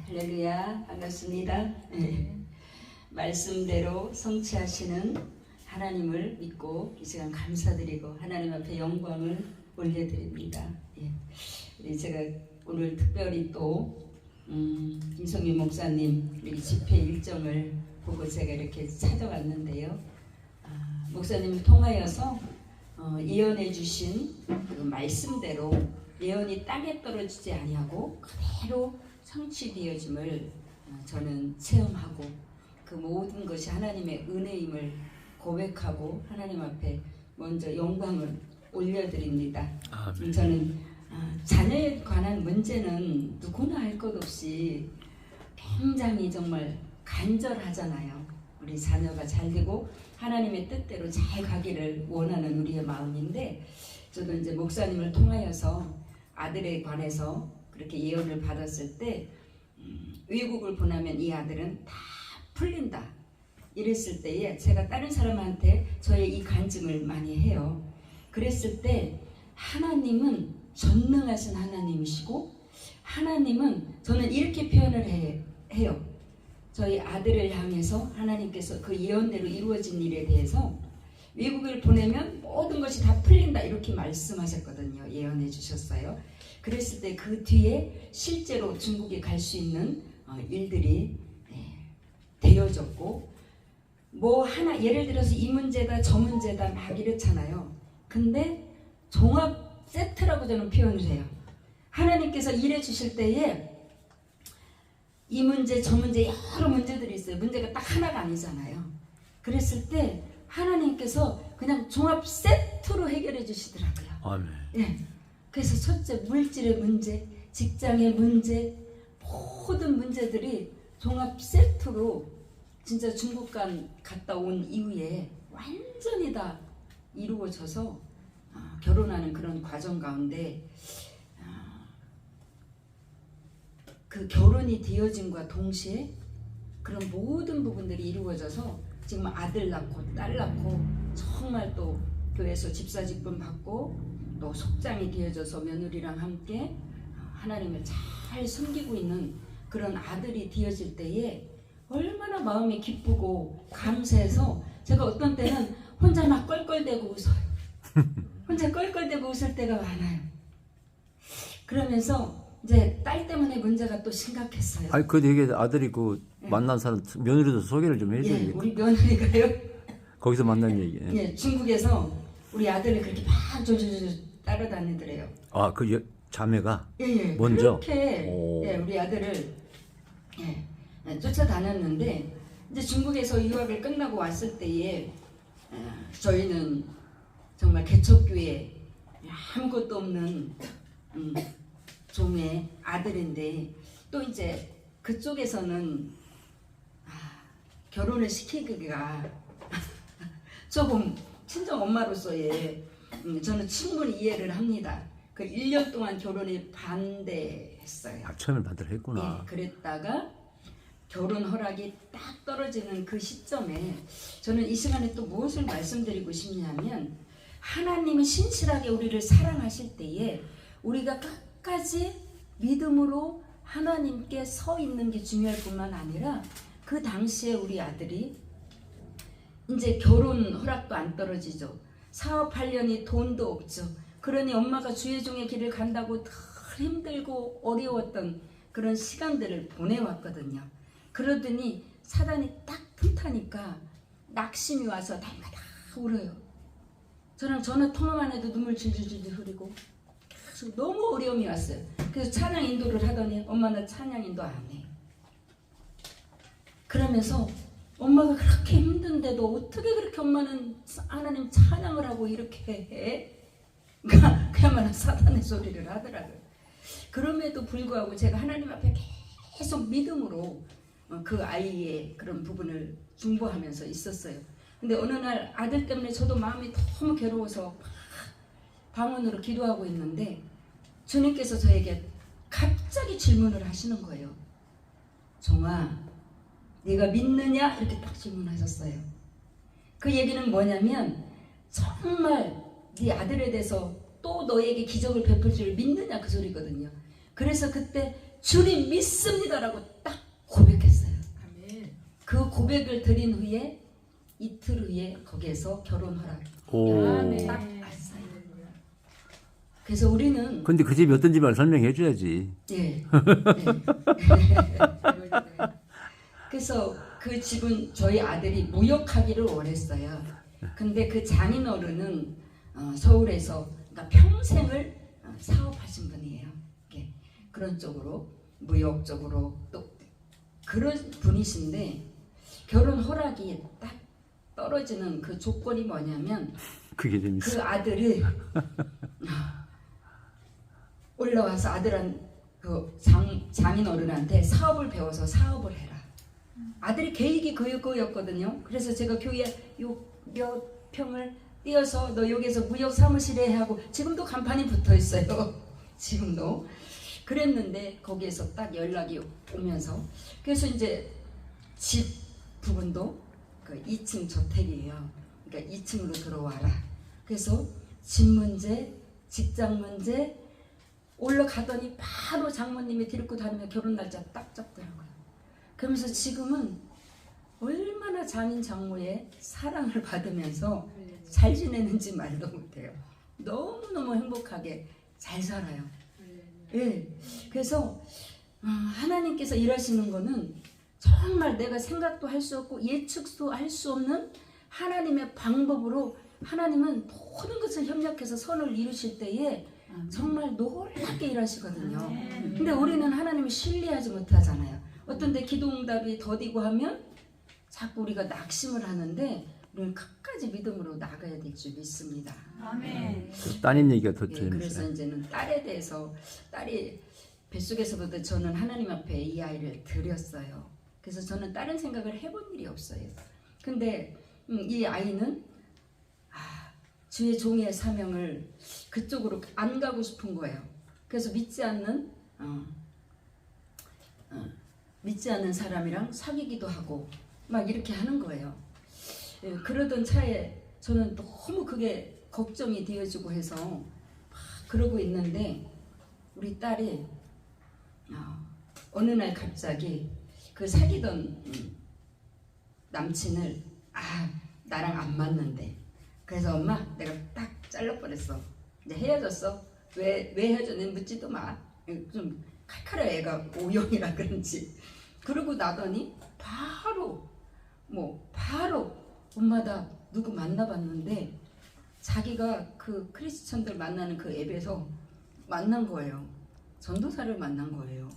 할렐루야, 반갑습니다. 말씀대로 성취하시는 하나님을 믿고 이 시간 감사드리고 하나님 앞에 영광을 올려드립니다. 제가 오늘 특별히 또 김성민 목사님 우리 집회 일정을 보고 제가 이렇게 찾아왔는데요. 목사님을 통하여서 예언해 주신 그 말씀대로 예언이 땅에 떨어지지 아니하고 그대로 성취되어짐을 저는 체험하고 그 모든 것이 하나님의 은혜임을 고백하고 하나님 앞에 먼저 영광을 올려드립니다. 저는 자녀에 관한 문제는 누구나 할 것 없이 굉장히 정말 간절하잖아요. 우리 자녀가 잘 되고 하나님의 뜻대로 잘 가기를 원하는 우리의 마음인데, 저도 이제 목사님을 통하여서 아들에 관해서 그렇게 예언을 받았을 때 외국을 보내면 이 아들은 다 풀린다 이랬을 때에 제가 다른 사람한테 저의 이 간증을 많이 해요. 그랬을 때 하나님은 전능하신 하나님이시고, 하나님은 저는 이렇게 표현을 해요. 저희 아들을 향해서 하나님께서 그 예언대로 이루어진 일에 대해서 외국을 보내면 모든 것이 다 풀린다 이렇게 말씀하셨거든요. 예언해 주셨어요. 그랬을 때 그 뒤에 실제로 중국에 갈 수 있는 일들이 되어졌고, 뭐 하나 예를 들어서 이 문제다 저 문제다 막 이렇잖아요. 근데 종합 세트라고 저는 표현을 해요. 하나님께서 일해 주실 때에 이 문제 저 문제 여러 문제들이 있어요. 문제가 딱 하나가 아니잖아요. 그랬을 때 하나님께서 그냥 종합 세트로 해결해 주시더라고요. 아멘. 그래서 첫째 물질의 문제, 직장의 문제, 모든 문제들이 종합 세트로 진짜 중국 갔다 온 이후에 완전히 다 이루어져서 결혼하는 그런 과정 가운데 그 결혼이 되어짐과 동시에 그런 모든 부분들이 이루어져서 지금 아들 낳고 딸 낳고 정말 또 교회에서 집사 직분 받고 또 속장이 되어져서 며느리랑 함께 하나님을 잘 섬기고 있는 그런 아들이 되어질 때에 얼마나 마음이 기쁘고 감사해서 제가 어떤 때는 혼자 막 껄껄대고 웃어요. 혼자 껄껄대고 웃을 때가 많아요. 그러면서 이제 딸 때문에 문제가 또 심각했어요. 아니 그 되게 아들이 그 만난 사람 며느리도 소개를 좀 해줘야겠다. 우리 며느리가요. 거기서 만난 얘기. 중국에서 우리 아들을 그렇게 막 졸졸졸 따라다니더래요. 아, 그 자매가 예, 먼저 그렇게 우리 아들을 쫓아다녔는데, 이제 중국에서 유학을 끝나고 왔을 때에 저희는 정말 개척교회 아무것도 없는 종의 아들인데, 또 이제 그쪽에서는 결혼을 시키기가 조금 친정 엄마로서의 저는 충분히 이해를 합니다. 그 1년 동안 결혼에 반대했어요. 처음에 반대를 했구나. 그랬다가 결혼 허락이 딱 떨어지는 그 시점에 저는 이 시간에 또 무엇을 말씀드리고 싶냐면, 하나님이 신실하게 우리를 사랑하실 때에 우리가 끝까지 믿음으로 하나님께 서 있는 게 중요할 뿐만 아니라, 그 당시에 우리 아들이 이제 결혼 허락도 안 떨어지죠. 사업하려니 돈도 없죠. 그러니 엄마가 주의종의 길을 간다고 더 힘들고 어려웠던 그런 시간들을 보내왔거든요. 그러더니 사단이 딱 틈타니까 낙심이 와서 다리가 다 울어요. 저랑 전화 통화만 해도 눈물 질질질 흐리고 계속 너무 어려움이 왔어요. 그래서 찬양 인도를 하더니 엄마 나 찬양 인도 안 해. 그러면서 엄마가 그렇게 힘든데도 어떻게 그렇게 엄마는 하나님 찬양을 하고 이렇게 해? 그야말로 사탄의 소리를 하더라고요. 그럼에도 불구하고 제가 하나님 앞에 계속 믿음으로 그 아이의 그런 부분을 중보하면서 있었어요. 근데 어느 날 아들 때문에 저도 마음이 너무 괴로워서 방언으로 기도하고 있는데 주님께서 저에게 갑자기 질문을 하시는 거예요. 종아, 네가 믿느냐? 이렇게 딱 질문하셨어요. 그 얘기는 뭐냐면, 정말 네 아들에 대해서 또 너에게 기적을 베풀 줄 믿느냐 그 소리거든요. 그래서 그때 주님 믿습니다라고 딱 고백했어요. 아멘. 그 고백을 드린 후에 이틀 후에 거기에서 결혼 허락 오. 아멘. 딱 왔어요. 그래서 우리는 근데 그 집이 어떤 집을 설명해 줘야지. 예. 그래서 그 집은 저희 아들이 무역하기를 원했어요. 근데 그 장인어른은 서울에서 그러니까 평생을 사업하신 분이에요. 예. 그런 쪽으로 무역 쪽으로 또 그런 분이신데 결혼 허락이 딱 떨어지는 그 조건이 뭐냐면 그게 재밌어. 그 아들이 올라와서 그 장인어른한테 사업을 배워서 사업을 해라. 아들이 계획이 그거였거든요. 그래서 제가 교회 요 몇 평을 띄어서 너 여기서 무역 사무실에 해 하고 지금도 간판이 붙어 있어요. 지금도 그랬는데 거기에서 딱 연락이 오면서 그래서 이제 집 부분도 그 2층 저택이에요. 그러니까 2층으로 들어와라. 그래서 집 문제, 직장 문제 올라가더니 바로 장모님이 데리고 다니며 결혼 날짜 딱 잡더라고요. 그러면서 지금은 얼마나 장인 장모의 사랑을 받으면서 잘 지내는지 말도 못해요. 너무너무 행복하게 잘 살아요. 예. 그래서 하나님께서 일하시는 거는 정말 내가 생각도 할 수 없고 예측도 할 수 없는 하나님의 방법으로 하나님은 모든 것을 협력해서 선을 이루실 때에 정말 놀랍게 일하시거든요. 근데 우리는 하나님을 신뢰하지 못하잖아요. 어떤 데 기도응답이 더디고 하면 자꾸 우리가 낙심을 하는데 우리는 끝까지 믿음으로 나가야 될 줄 믿습니다. 아멘. 그 따님 얘기가 더 예, 재밌어요. 그래서 이제는 딸에 대해서 딸이 뱃속에서부터 저는 하나님 앞에 이 아이를 드렸어요. 그래서 저는 다른 생각을 해본 일이 없어요. 근데 이 아이는 주의 종의 사명을 그쪽으로 안 가고 싶은 거예요. 그래서 믿지 않는 사람이랑 사귀기도 하고 막 이렇게 하는 거예요. 예, 그러던 차에 저는 너무 그게 걱정이 되어지고 해서 막 그러고 있는데 우리 딸이 어느 날 갑자기 그 사귀던 남친을 나랑 안 맞는데 그래서 엄마 내가 딱 잘라버렸어. 이제 헤어졌어. 왜 헤어졌는지 묻지도 마. 좀 칼칼해 애가 O형이라 그런지. 그러고 나더니 바로 엄마 나 누구 만나봤는데 자기가 그 크리스천들 만나는 그 앱에서 만난 거예요. 전도사를 만난 거예요.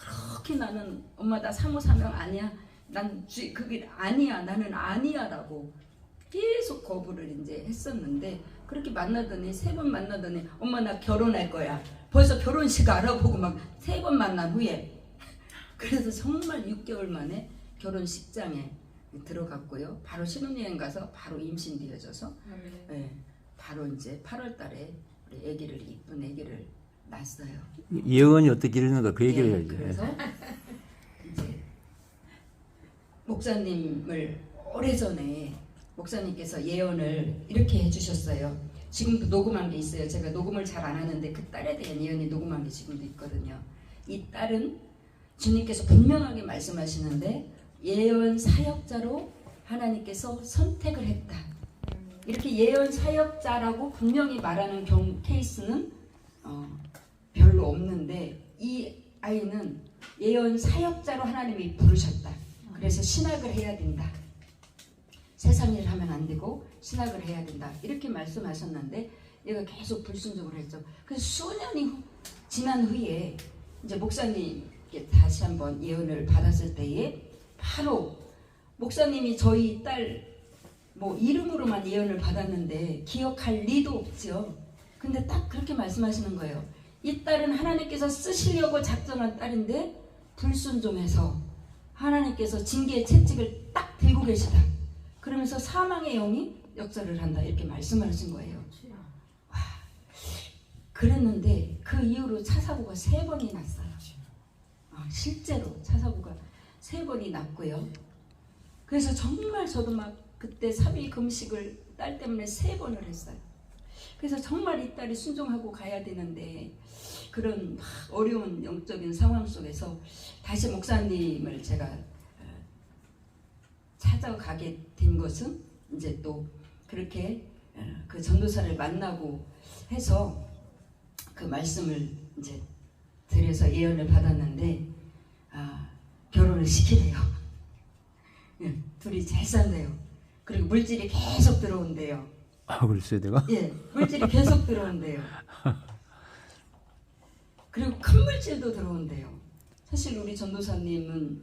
그렇게 나는 엄마 나 사모사명 아니야. 난 그게 아니야. 나는 아니야라고 계속 거부를 이제 했었는데 그렇게 만나더니 3번 만나더니 엄마 나 결혼할 거야. 벌써 결혼식 알아보고 막 3번 만난 후에 그래서 정말 6개월 만에 결혼식장에 들어갔고요. 바로 신혼여행 가서 바로 임신되어져서 바로 이제 8월 달에 우리 이쁜 아기를 낳았어요. 예언이 어떻게 이루는가 그 얘기를 해야지. 그래서 이제 목사님을 오래전에 목사님께서 예언을 이렇게 해주셨어요. 지금도 녹음한 게 있어요. 제가 녹음을 잘 안 하는데 그 딸에 대한 예언이 녹음한 게 지금도 있거든요. 이 딸은 주님께서 분명하게 말씀하시는데 예언 사역자로 하나님께서 선택을 했다. 이렇게 예언 사역자라고 분명히 말하는 케이스는 별로 없는데 이 아이는 예언 사역자로 하나님이 부르셨다. 그래서 신학을 해야 된다. 세상 일을 하면 안 되고 신학을 해야 된다. 이렇게 말씀하셨는데 얘가 계속 불순종을 했죠. 그래서 수년이 지난 후에 이제 목사님께 다시 한번 예언을 받았을 때에 바로 목사님이 저희 딸 이름으로만 예언을 받았는데 기억할 리도 없죠. 근데 딱 그렇게 말씀하시는 거예요. 이 딸은 하나님께서 쓰시려고 작정한 딸인데 불순종해서 하나님께서 징계의 채찍을 딱 들고 계시다. 그러면서 사망의 영이 역사를 한다. 이렇게 말씀을 하신 거예요. 와, 그랬는데 그 이후로 차 사고가 3번이 났어요. 실제로 차 사고가 3번이 났고요. 그래서 정말 저도 막 그때 3일 금식을 딸 때문에 3번을 했어요. 그래서 정말 이 딸이 순종하고 가야 되는데 그런 막 어려운 영적인 상황 속에서 다시 목사님을 제가 찾아가게 된 것은 이제 또 그렇게 그 전도사를 만나고 해서 그 말씀을 이제 드려서 예언을 받았는데 결혼을 시키래요. 예, 둘이 잘 산대요. 그리고 물질이 계속 들어온대요. 글쎄 내가. 예, 물질이 계속 들어온대요. 그리고 큰 물질도 들어온대요. 사실 우리 전도사님은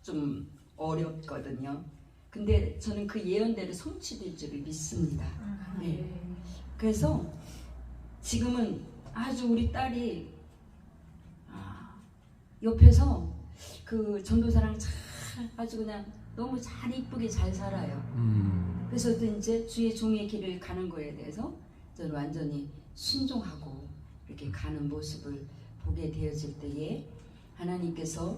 좀 어렵거든요. 근데 저는 그 예언대로 성취될 줄을 믿습니다. 네. 그래서 지금은 아주 우리 딸이 옆에서 그 전도사랑 잘 아주 그냥 너무 잘 이쁘게 잘 살아요. 그래서 이제 주의 종의 길을 가는 거에 대해서 저는 완전히 순종하고 이렇게 가는 모습을 보게 되어질 때에 하나님께서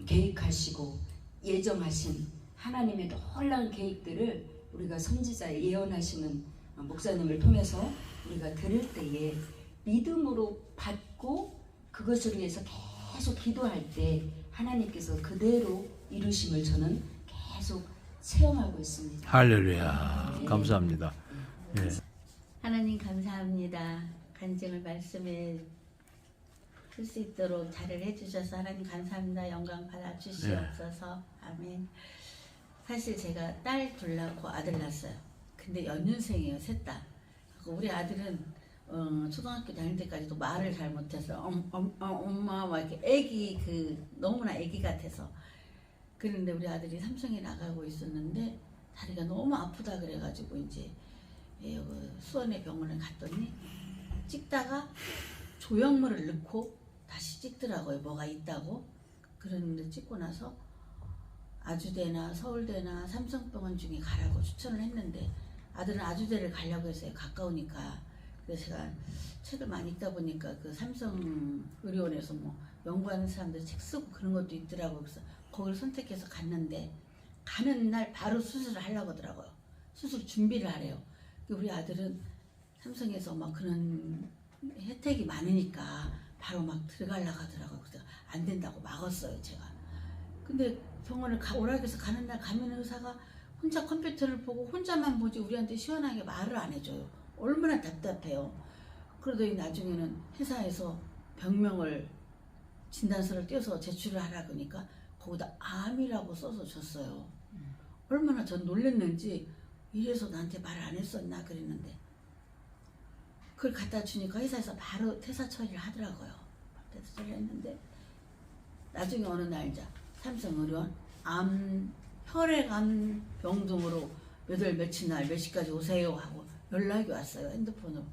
계획하시고 예정하신 하나님의 놀라운 계획들을 우리가 선지자의 예언하시는 목사님을 통해서 우리가 들을 때에 믿음으로 받고 그것을 위해서 계속 기도할 때 하나님께서 그대로 이루심을 저는 계속 체험하고 있습니다. 할렐루야. 네. 감사합니다. 예. 하나님 감사합니다. 간증을 말씀에 쓸 수 있도록 자리를 해주셔서 하나님 감사합니다. 영광 받아 주시옵소서. 아멘. 사실 제가 딸 둘 낳고 아들 낳았어요. 근데 연륜생이에요, 셋 다. 우리 아들은 초등학교 다닐 때까지도 말을 잘 못해서 엄마 막 이렇게 애기 너무나 애기 같아서. 그런데 우리 아들이 삼성에 나가고 있었는데 다리가 너무 아프다 그래가지고 이제 수원의 병원을 갔더니 찍다가 조형물을 넣고 다시 찍더라고요. 뭐가 있다고. 그런데 찍고 나서 아주대나 서울대나 삼성병원 중에 가라고 추천을 했는데 아들은 아주대를 가려고 했어요. 가까우니까. 그래서 제가 책을 많이 읽다 보니까 그 삼성의료원에서 뭐 연구하는 사람들 책 쓰고 그런 것도 있더라고요. 그래서 거기를 선택해서 갔는데 가는 날 바로 수술을 하려고 하더라고요. 수술 준비를 하래요. 우리 아들은 삼성에서 막 그런 혜택이 많으니까 바로 막 들어가려고 하더라고요. 그래서 안 된다고 막았어요, 제가. 근데 병원을 오락에서 가는 날 가면 의사가 혼자 컴퓨터를 보고 혼자만 보지 우리한테 시원하게 말을 안 해줘요. 얼마나 답답해요. 그러더니 나중에는 회사에서 병명을 진단서를 떼서 제출을 하라 그러니까 거기다 암이라고 써서 줬어요. 얼마나 전 놀랬는지 이래서 나한테 말 안 했었나 그랬는데 그걸 갖다 주니까 회사에서 바로 퇴사 처리를 하더라고요. 퇴사 처리를 했는데 나중에 어느 날 이제 삼성의료원 혈액암 병동으로 몇 월 며칠 날 몇 시까지 오세요 하고 연락이 왔어요. 핸드폰으로.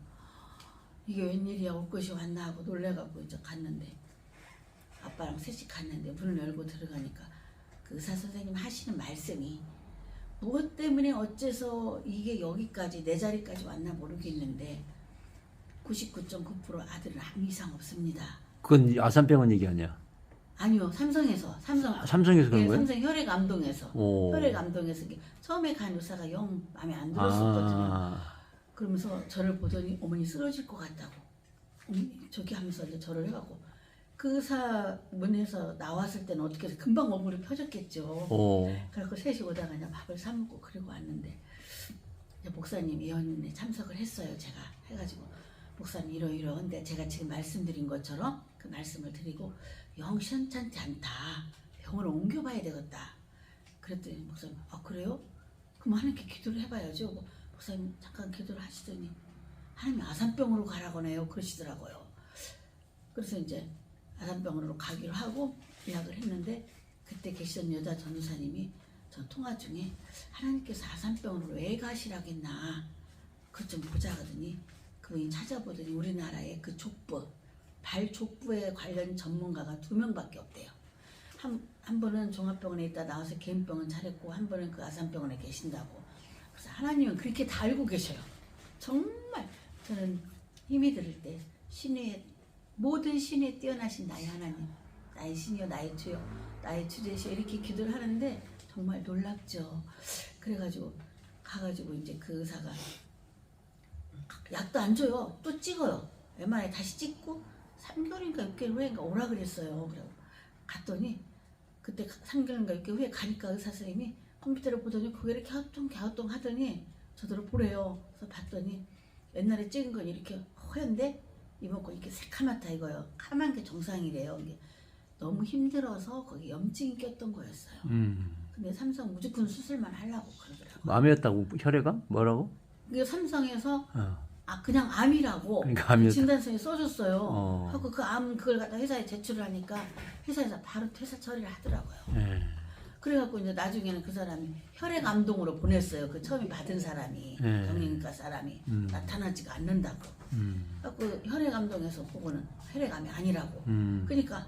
이게 웬일이야, 올 것이 왔나 하고 놀래갖고 이제 갔는데 아빠랑 셋이 갔는데 문을 열고 들어가니까 그 의사 선생님 하시는 말씀이 무엇 때문에 어째서 이게 여기까지 내 자리까지 왔나 모르겠는데 99.9% 아들은 아무 이상 없습니다. 그건 아산병원 얘기 아니야? 아니요, 삼성에서 삼성에서 그런 거예요? 삼성 혈액암동에서 혈액암동에서 처음에 간 의사가 영 마음에 안 들었었거든요. 그러면서 저를 보더니 어머니 쓰러질 것 같다고 저기 하면서 이제 저를 해갖고 그 의사 문에서 나왔을 때는 어떻게 해서 금방 얼굴이 펴졌겠죠. 그래서 셋이 오다가 그냥 밥을 사 먹고 그리고 왔는데 목사님 예언에 참석을 했어요. 제가 해가지고 목사님 이러이러한데 제가 지금 말씀드린 것처럼 그 말씀을 드리고 영 시원찮지 않다. 병원을 옮겨봐야 되겠다. 그랬더니 목사님 그래요? 그럼 하나님께 기도를 해봐야죠. 목사님 잠깐 기도를 하시더니 하나님이 아산병으로 가라고 해요. 그러시더라고요. 그래서 이제 아산병원으로 가기로 하고 예약을 했는데 그때 계시던 여자 전도사님이 전 통화 중에 하나님께서 아산병원으로 왜 가시라고 했나 그것 좀 보자 하더니 그분이 찾아보더니 우리나라의 그 족부 발 족부에 관련 전문가가 2명밖에 없대요. 한 분은 종합병원에 있다 나와서 개인병원 차렸고 한 분은 그 아산병원에 계신다고. 그래서 하나님은 그렇게 다 알고 계셔요. 정말 저는 힘이 들을 때 신의 모든 신에 뛰어나신 나의 하나님, 나의 신이여 나의 주여 나의 주제시여 이렇게 기도를 하는데 정말 놀랍죠. 그래가지고 가가지고 이제 그 의사가 약도 안 줘요. 또 찍어요. MRI 다시 찍고 3개월인가 6개월 후에인가 오라 그랬어요. 그래 갔더니 그때 3개월인가 6개월 후에 가니까 의사 선생님이 컴퓨터를 보더니 고개를 갸우뚱 하더니 저더러 보래요. 그래서 봤더니 옛날에 찍은 건 이렇게 허연데 이번 건 이렇게 새카맣다 이거요. 까만 게 정상이래요. 이게 너무 힘들어서 거기 염증이 꼈던 거였어요. 근데 삼성 무조건 수술만 하려고 그러더라고요. 암이었다고 혈액암? 뭐라고? 이게 삼성에서 어. 그냥 암이라고 그러니까 암이었다. 진단서에 써줬어요. 어. 하고 그 암 그걸 갖다 회사에 제출을 하니까 회사에서 바로 퇴사 처리를 하더라고요. 예. 그래갖고 이제 나중에는 그 사람이 혈액암동으로 보냈어요. 그 처음에 받은 사람이 네. 정형외과 사람이 나타나지가 않는다고. 그 혈액암동에서 보고는 혈액암이 아니라고. 그러니까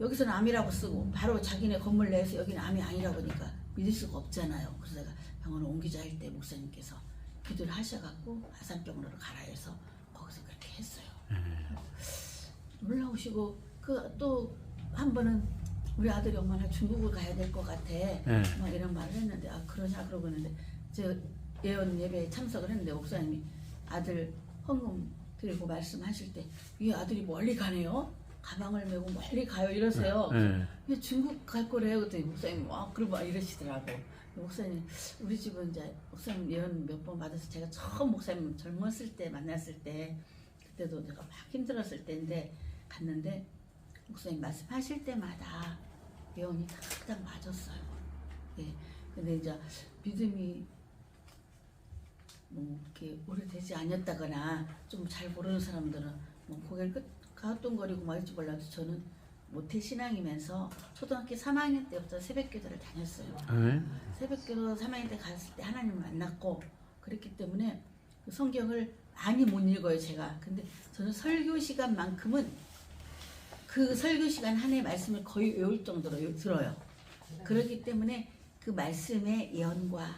여기서는 암이라고 쓰고 바로 자기네 건물 내에서 여기는 암이 아니라고 하니까 믿을 수가 없잖아요. 그래서 내가 병원을 옮기자 할 때 목사님께서 기도를 하셔갖고 아산병원으로 가라 해서 거기서 그렇게 했어요. 올라오시고 그 또 한 번은 우리 아들이 엄마나 중국을 가야 될 것 같아. 막 이런 말을 했는데 그러냐 그러고 있는데 저 예언 예배에 참석을 했는데 목사님이 아들 헌금 드리고 말씀하실 때 이 아들이 멀리 가네요. 가방을 메고 멀리 가요 이러세요. 왜 중국 갈 거래요? 그랬더니 목사님 그러고 막 이러시더라고. 목사님 우리 집은 이제 목사님 예언 몇 번 받아서 제가 처음 목사님 젊었을 때 만났을 때 그때도 제가 막 힘들었을 때인데 갔는데 목사님 말씀하실 때마다 예언이 딱딱 맞았어요. 예. 근데 이제 믿음이 뭐 이렇게 오래되지 않았다거나 좀 잘 모르는 사람들은 뭐 고개를 가웃동거리고 막 할지 몰라도 저는 모태 신앙이면서 초등학교 3학년 때부터 새벽기도를 다녔어요. 새벽기도 3학년 때 갔을 때 하나님을 만났고 그랬기 때문에 그 성경을 많이 못 읽어요 제가. 근데 저는 설교 시간만큼은 그 설교 시간 한 해 말씀을 거의 외울 정도로 들어요. 그렇기 때문에 그 말씀의 예언과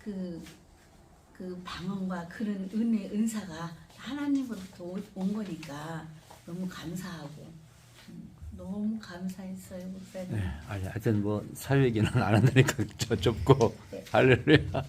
그 방언과 그런 은혜 은사가 하나님으로부터 온 거니까 너무 감사하고 너무 감사했어요 목사님. 네. 아니 하여튼 뭐 사회 얘기는 안 한다니까 저 좁고 할렐루야.